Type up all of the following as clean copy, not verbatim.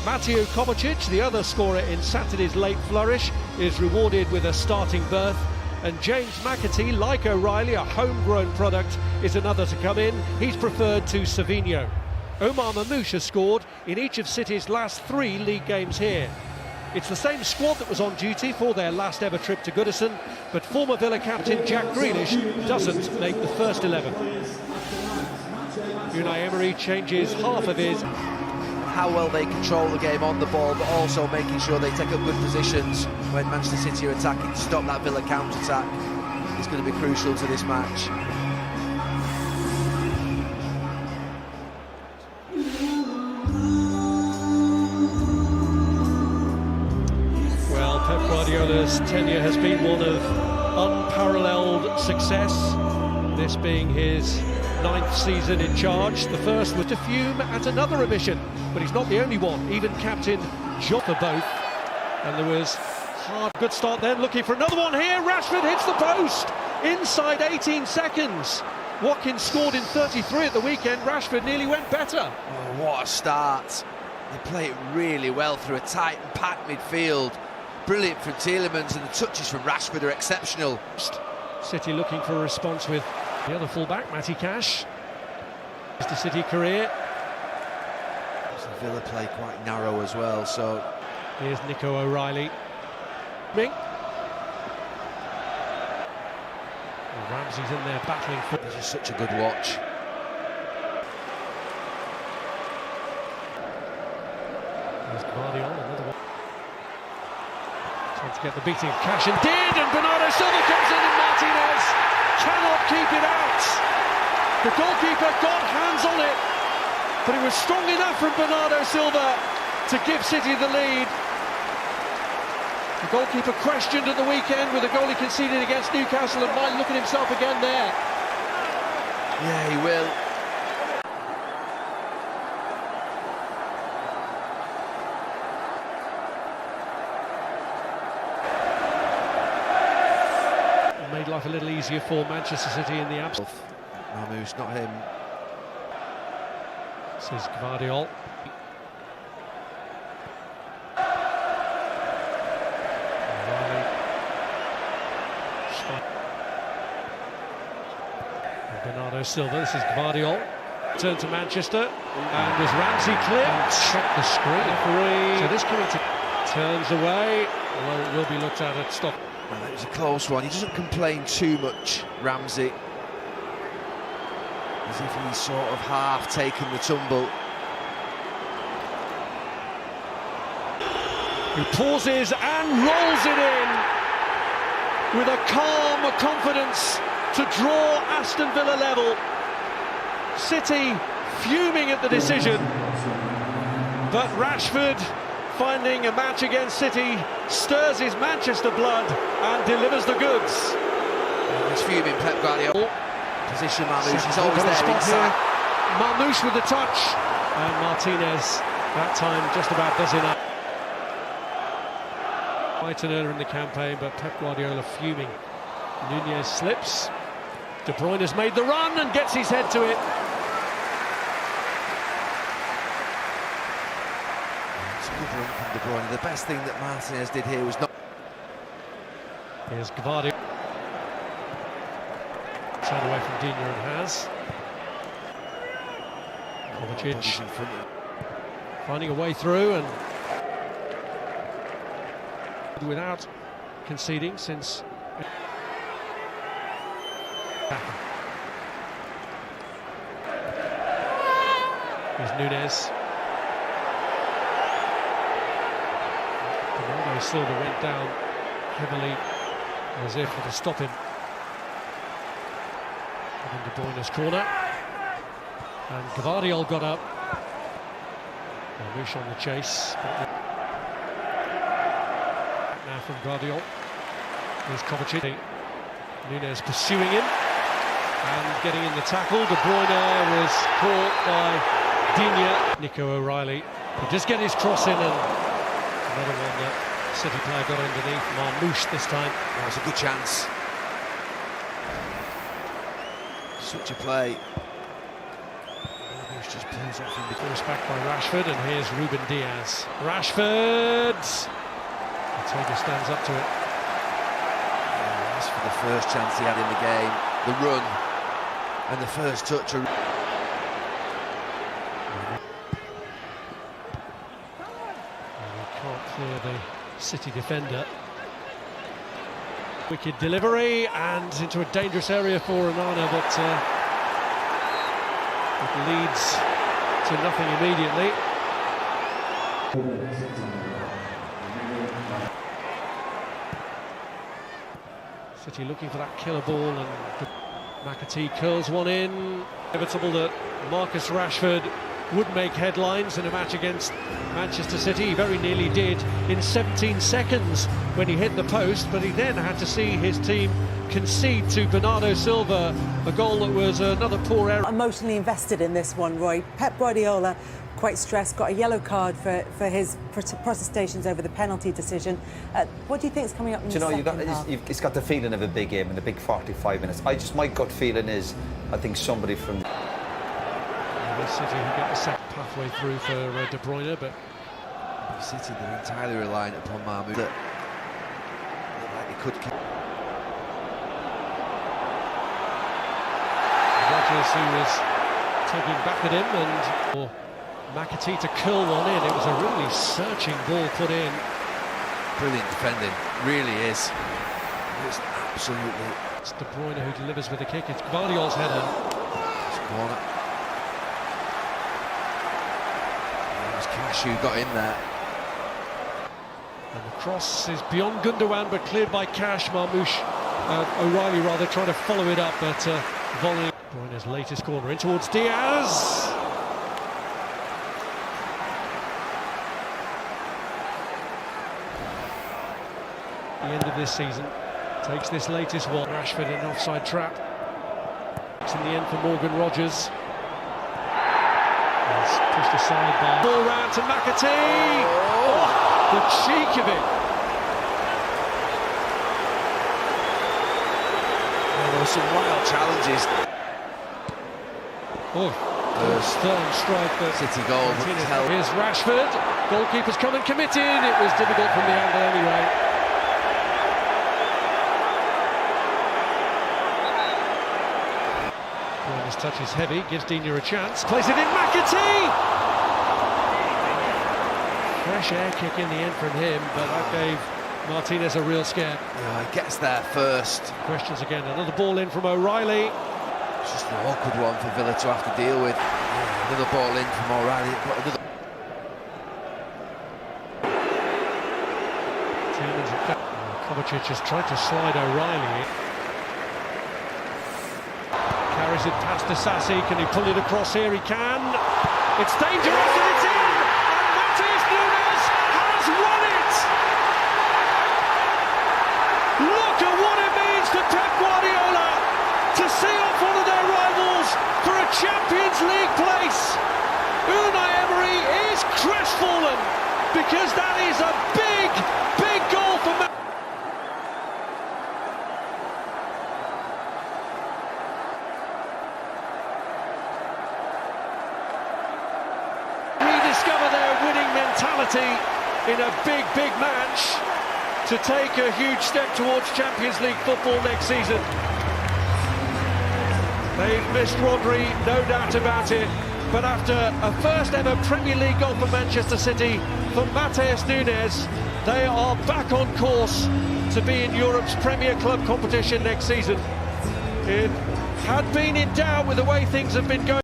Mateo Kovacic, the other scorer in Saturday's late flourish, is rewarded with a starting berth. And James McAtee, like O'Reilly, a homegrown product, is another to come in. He's preferred to Savinho. Omar Mamouche has scored in each of City's last 3 league games here. It's the same squad that was on duty for their last ever trip to Goodison, but former Villa captain Jack Grealish doesn't make the first 11. Unai Emery changes half of his. How well they control the game on the ball, but also making sure they take up good positions when Manchester City are attacking to stop that Villa counter-attack is going to be crucial to this match. Well, Pep Guardiola's tenure has been one of unparalleled success, this being his 9th season in charge. The first was to fume at another omission, but he's not the only one. Even captain John for both. And there was good start then, looking for another one here. Rashford hits the post inside 18 seconds. Watkins scored in 33 at the weekend. Rashford nearly went better. Oh, what a start. They play it really well through a tight and packed midfield. Brilliant from Tielemans, and the touches from Rashford are exceptional. City looking for a response with the other fullback, Matty Cash. It's the City career. The Villa play quite narrow as well, so... Here's Nico O'Reilly. Ramsey's in there battling for... This is such a good watch. There's Guardiola, another one. Trying to get the beating of Cash, and did, and Bernardo Silva comes in, and Martinez cannot keep it out. The goalkeeper got hands on it, but it was strong enough from Bernardo Silva to give City the lead. The goalkeeper questioned at the weekend with a goal he conceded against Newcastle, and might look at himself again there. Yeah, he will. Made life a little easier for Manchester City in the absence. Mamouche, not him. This is Guardiola. Bernardo Silva, this is Guardiola. Turn to Manchester, and there's Ramsey clear. Check the screen. So this coming to turns away, although it will be looked at stop. Well, that was a close one. He doesn't complain too much, Ramsey. As if he's sort of half taken the tumble. He pauses and rolls it in with a calm confidence to draw Aston Villa level. City fuming at the decision, but Rashford, finding a match against City, stirs his Manchester blood and delivers the goods. He's fuming, Pep Guardiola. Position Mamouche, he's always there inside. Mamouche with the touch, and Martinez that time just about does enough. Quite an earlier in the campaign, but Pep Guardiola fuming. Nunes slips. De Bruyne has made the run and gets his head to it. It's a good run from De Bruyne. The best thing that Martinez did here was not... Here's Guardiola. Turn away from Digne and Has. Kovacic finding a way through and without conceding since... Here's Nunes. Bernardo Silva went down heavily as if to stop him. In De Bruyne's corner. And Guardiola got up. Mamouche on the chase. Now from Guardiola. Here's Kovacic. Nunes pursuing him and getting in the tackle. De Bruyne was caught by Digne. Nico O'Reilly will just get his cross in, and another one that City player got underneath. Mamouche this time. That was a good chance. Such a play. Mamouche just pulls off in the Forced back by Rashford, and here's Ruben Diaz. Rashford! Ortega stands up to it. That's for the first chance he had in the game. The run and the first touch. And he can't clear the City defender. Wicked delivery and into a dangerous area for Onana, but it leads to nothing immediately. City looking for that killer ball, and McAtee curls one in. Inevitable that Marcus Rashford would make headlines in a match against Manchester City. He very nearly did in 17 seconds when he hit the post, but he then had to see his team concede to Bernardo Silva a goal that was another poor error. Emotionally invested in this one, Roy. Pep Guardiola, quite stressed, got a yellow card for his protestations over the penalty decision. What do you think is coming up in the second half? It's got the feeling of a big game in the big 45 minutes. My gut feeling is, I think somebody from City who get the second pathway through for De Bruyne, but City, they're entirely reliant upon Mahmoud. That like they could. Rodgers, who was tugging back at him, and for McAtee to curl one in. It was a really searching ball put in. Brilliant defending, really is. It's absolutely. It's De Bruyne who delivers with the kick. It's Guardiola's header. It's corner. Cash who got in there. And the cross is beyond Gundogan, but cleared by Cash. O'Reilly rather, trying to follow it up, but volley. De Bruyne's latest corner in towards Diaz. The end of this season takes this latest one. Rashford in an offside trap. It's in the end for Morgan Rogers. It's pushed aside by ball round to McAtee. Oh, the cheek of it. There were some wild challenges. Oh, firm strike, but City goal. Here's Rashford. Goalkeeper's come and committed. It was difficult from the angle anyway. His touch is heavy, gives Dina a chance. Plays it in, McAtee! Fresh air kick in the end from him, but that gave Martinez a real scare. Yeah, he gets there first. Questions again, another ball in from O'Reilly. It's just an awkward one for Villa to have to deal with. Yeah, another ball in from O'Reilly. Kovacic has tried to slide O'Reilly. Carries it past Asasi. Can he pull it across here? He can. It's dangerous and it's in! And Matheus Nunes has won it! Look at what it means to Pep Guardiola to see off one of their rivals for a Champions League place. Unai Emery is crestfallen because that is a big, big goal for Matheus. Rediscover their winning mentality in a big, big match to take a huge step towards Champions League football next season. They've missed Rodri, no doubt about it, but after a first ever Premier League goal for Manchester City from Matheus Nunes, they are back on course to be in Europe's Premier Club competition next season. It had been in doubt with the way things have been going.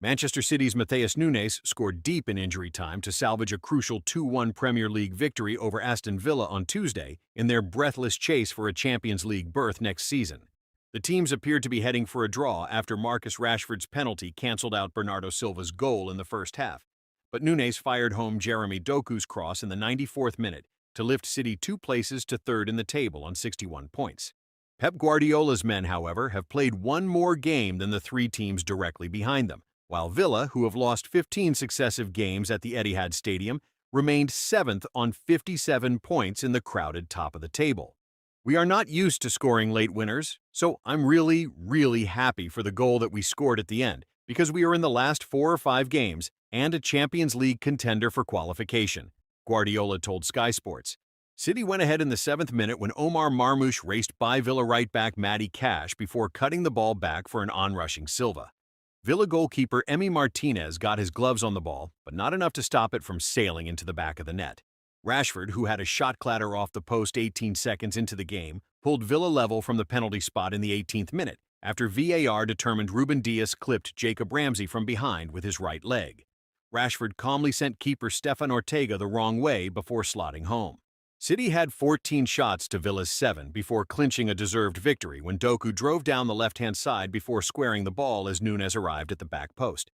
Manchester City's Matheus Nunes scored deep in injury time to salvage a crucial 2-1 Premier League victory over Aston Villa on Tuesday in their breathless chase for a Champions League berth next season. The teams appeared to be heading for a draw after Marcus Rashford's penalty cancelled out Bernardo Silva's goal in the first half, but Nunes fired home Jeremy Doku's cross in the 94th minute to lift City 2 places to third in the table on 61 points. Pep Guardiola's men, however, have played one more game than the 3 teams directly behind them, while Villa, who have lost 15 successive games at the Etihad Stadium, remained 7th on 57 points in the crowded top of the table. We are not used to scoring late winners, so I'm really happy for the goal that we scored at the end, because we are in the last 4 or 5 games and a Champions League contender for qualification, Guardiola told Sky Sports. City went ahead in the 7th minute when Omar Marmoush raced by Villa right back Matty Cash before cutting the ball back for an onrushing Silva. Villa goalkeeper Emi Martinez got his gloves on the ball, but not enough to stop it from sailing into the back of the net. Rashford, who had a shot clatter off the post 18 seconds into the game, pulled Villa level from the penalty spot in the 18th minute after VAR determined Ruben Dias clipped Jacob Ramsey from behind with his right leg. Rashford calmly sent keeper Stefan Ortega the wrong way before slotting home. City had 14 shots to Villa's 7 before clinching a deserved victory when Doku drove down the left-hand side before squaring the ball as Nunes arrived at the back post.